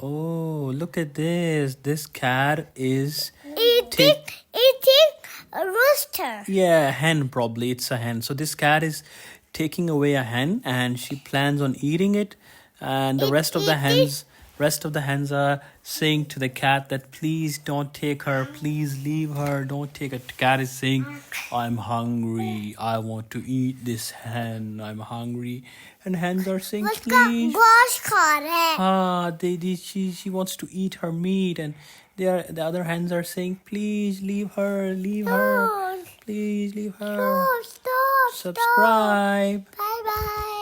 Oh, look at this. This cat is Eating a rooster. yeah, a hen probably. It's a hen. So this cat is taking away a hen and she plans on eating it. And the rest of the hens are saying to the cat that please don't take her, please leave her, don't take her. The cat is saying, I'm hungry. I want to eat this hen. I'm hungry. And hens are saying, उसका please. गोश्त खा रहा है. She wants to eat her meat, and the other hens are saying, please leave her, Stop. please leave her. Stop. Subscribe. Bye bye.